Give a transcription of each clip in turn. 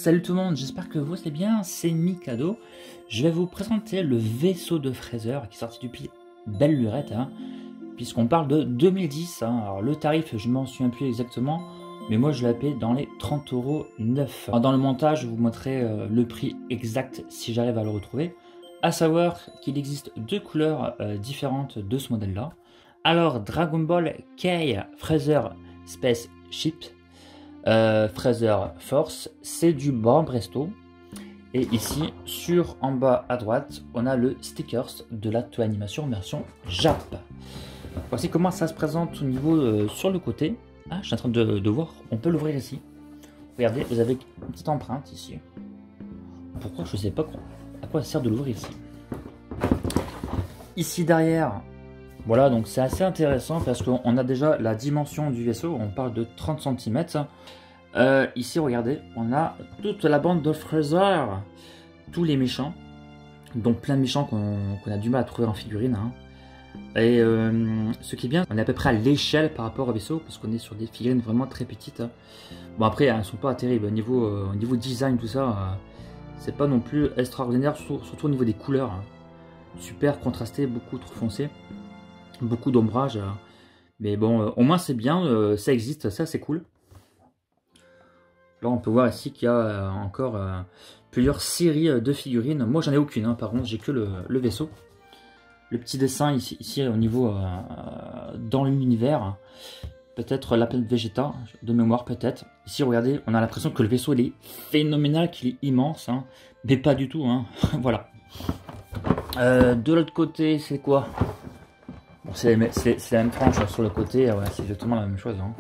Salut tout le monde, j'espère que vous allez bien, c'est Mikado. Je vais vous présenter le vaisseau de Fraser qui est sorti depuis belle lurette, hein, puisqu'on parle de 2010. Hein. Alors le tarif, je m'en souviens plus exactement, mais moi je l'ai payé dans les 30,09 €. Dans le montage, je vous montrerai le prix exact si j'arrive à le retrouver. À savoir qu'il existe deux couleurs différentes de ce modèle-là. Alors Dragon Ball Kai Fraser Space Ship. Fraser Force, c'est du Bran Presto. Et ici, en bas à droite, on a le stickers de la toile animation version Jap. Voici comment ça se présente au niveau sur le côté. Ah, je suis en train de voir, on peut l'ouvrir ici. Regardez, vous avez une petite empreinte ici. Pourquoi, je sais pas à quoi ça sert de l'ouvrir ici. Ici derrière, voilà, donc c'est assez intéressant parce qu'on a déjà la dimension du vaisseau, on parle de 30 cm. Ici, regardez, on a toute la bande de Fraser, tous les méchants, donc plein de méchants qu'on a du mal à trouver en figurine. Hein. Et ce qui est bien, on est à peu près à l'échelle par rapport au vaisseau, parce qu'on est sur des figurines vraiment très petites. Hein. Bon après, elles ne sont pas terribles, au niveau design, tout ça, c'est pas non plus extraordinaire, surtout au niveau des couleurs. Hein. Super contrasté, beaucoup trop foncé. Beaucoup d'ombrage, mais bon, au moins c'est bien, ça existe, ça c'est cool. Là on peut voir ici qu'il y a encore plusieurs séries de figurines. Moi j'en ai aucune, hein, par contre j'ai que le vaisseau. Le petit dessin ici au niveau dans l'univers, peut-être la planète Vegeta, de mémoire peut-être. Ici regardez, on a l'impression que le vaisseau il est phénoménal, qu'il est immense, hein, mais pas du tout, hein. Voilà. De l'autre côté c'est quoi? Bon, c'est la même tranche sur le côté, ouais, c'est exactement la même chose. Hein.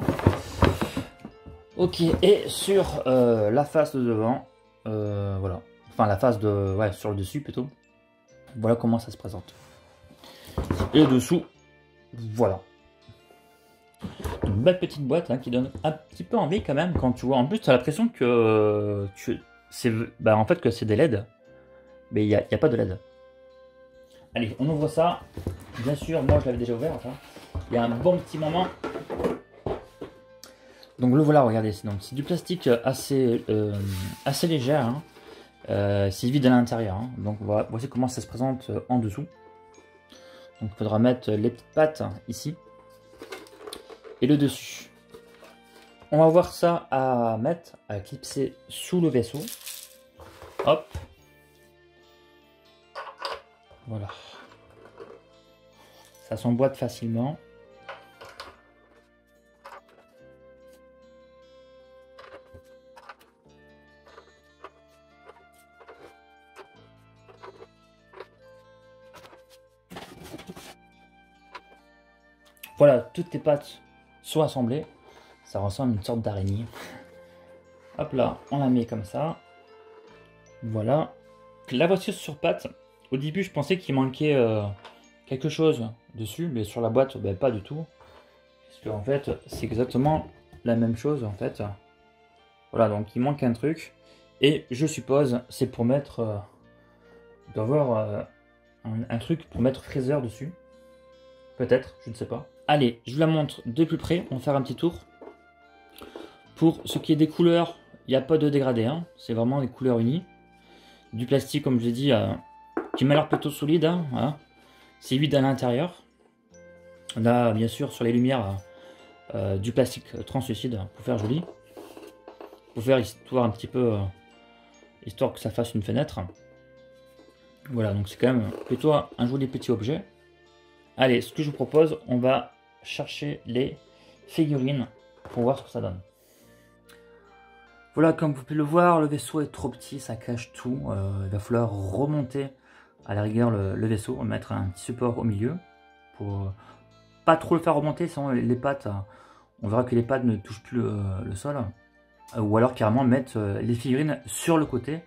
Ok, et sur la face de devant, voilà. Enfin, la face de. Ouais, sur le dessus plutôt. Voilà comment ça se présente. Et dessous, voilà. Une belle petite boîte hein, qui donne un petit peu envie quand même quand tu vois. En plus, tu as l'impression que. En fait, que c'est des LED. Mais il n'y a pas de LED. Allez, on ouvre ça. Bien sûr, moi je l'avais déjà ouvert. Ça. Il y a un bon petit moment. Donc le voilà, regardez. C'est du plastique assez léger. Hein. C'est vide à l'intérieur. Hein. Donc voilà, voici comment ça se présente en dessous. Donc il faudra mettre les petites pattes ici. Et le dessus. On va voir ça à mettre, à clipser sous le vaisseau. Hop. Voilà. Ça s'emboîte facilement. Voilà, toutes les pattes sont assemblées. Ça ressemble à une sorte d'araignée. Hop là, on la met comme ça. Voilà. La voiture sur pattes. Au début, je pensais qu'il manquait quelque chose dessus, mais sur la boîte, ben, pas du tout. Parce qu'en fait, c'est exactement la même chose, en fait. Voilà, donc il manque un truc. Et je suppose, c'est pour mettre... d'avoir un truc pour mettre Fraser dessus. Peut-être, je ne sais pas. Allez, je vous la montre de plus près. On va faire un petit tour. Pour ce qui est des couleurs, il n'y a pas de dégradé. Hein. C'est vraiment des couleurs unies. Du plastique, comme je l'ai dit... qui m'a l'air plutôt solide, hein, voilà. C'est vide à l'intérieur. On a bien sûr sur les lumières du plastique translucide pour faire joli. Pour faire histoire un petit peu, histoire que ça fasse une fenêtre. Voilà, donc c'est quand même plutôt un joli petit objet. Allez, ce que je vous propose, on va chercher les figurines pour voir ce que ça donne. Voilà, comme vous pouvez le voir, le vaisseau est trop petit, ça cache tout. Il va falloir remonter à la rigueur le vaisseau, on va mettre un petit support au milieu pour pas trop le faire remonter, sinon les pattes, on verra que les pattes ne touchent plus le sol. Ou alors carrément mettre les figurines sur le côté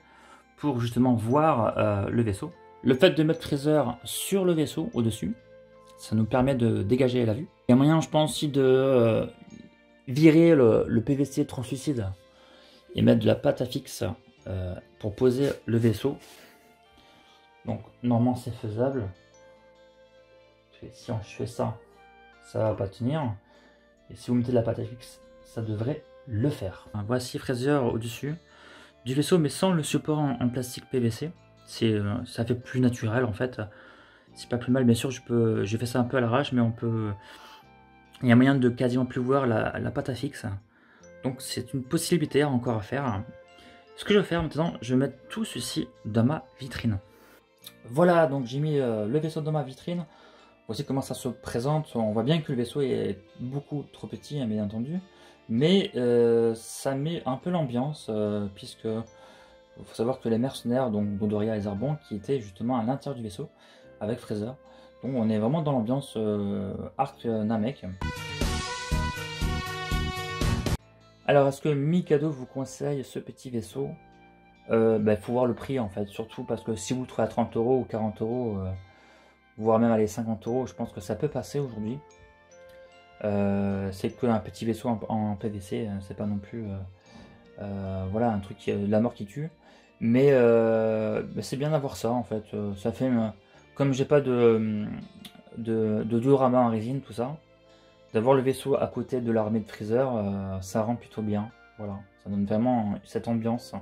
pour justement voir le vaisseau. Le fait de mettre Fraser sur le vaisseau au-dessus, ça nous permet de dégager la vue. Il y a moyen, je pense, aussi de virer le PVC translucide et mettre de la pâte à fixe pour poser le vaisseau. Donc normalement c'est faisable. Si je fais ça, ça va pas tenir. Et si vous mettez de la pâte à fixe, ça devrait le faire. Voici Fraser au-dessus. du vaisseau, mais sans le support en plastique PVC. Ça fait plus naturel en fait. C'est pas plus mal, bien sûr, j'ai fait ça un peu à l'arrache, mais il y a moyen de quasiment plus voir la pâte à fixe. Donc c'est une possibilité encore à faire. Ce que je vais faire maintenant, je vais mettre tout ceci dans ma vitrine. Voilà, donc j'ai mis le vaisseau dans ma vitrine. Voici comment ça se présente. On voit bien que le vaisseau est beaucoup trop petit, hein, bien entendu. Mais ça met un peu l'ambiance, puisque il faut savoir que les mercenaires, donc Dodoria et Zarbon, qui étaient justement à l'intérieur du vaisseau, avec Fraser. Donc on est vraiment dans l'ambiance Arc Namek. Alors, est-ce que Mikado vous conseille ce petit vaisseau? Faut voir le prix en fait, surtout parce que si vous le trouvez à 30 € ou 40 €, voire même aller 50 €, je pense que ça peut passer aujourd'hui. C'est qu'un petit vaisseau en PVC, c'est pas non plus voilà, un truc la mort qui tue. Mais c'est bien d'avoir ça en fait. Ça fait comme j'ai pas de diorama en résine, tout ça, d'avoir le vaisseau à côté de l'armée de Freezer, ça rend plutôt bien. Voilà, ça donne vraiment cette ambiance.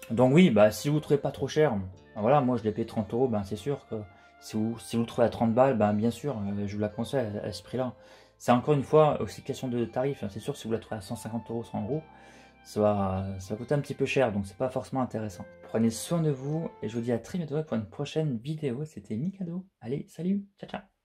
Donc oui, bah si vous ne trouvez pas trop cher, ben voilà, moi je l'ai payé 30 €, ben c'est sûr que si vous le trouvez à 30 balles, ben bien sûr, je vous la conseille à ce prix-là. C'est encore une fois aussi question de tarif, hein. C'est sûr si vous la trouvez à 150 €, 100 €, ça va coûter un petit peu cher, donc c'est pas forcément intéressant. Prenez soin de vous et je vous dis à très bientôt pour une prochaine vidéo. C'était Mikado. Allez, salut, ciao ciao.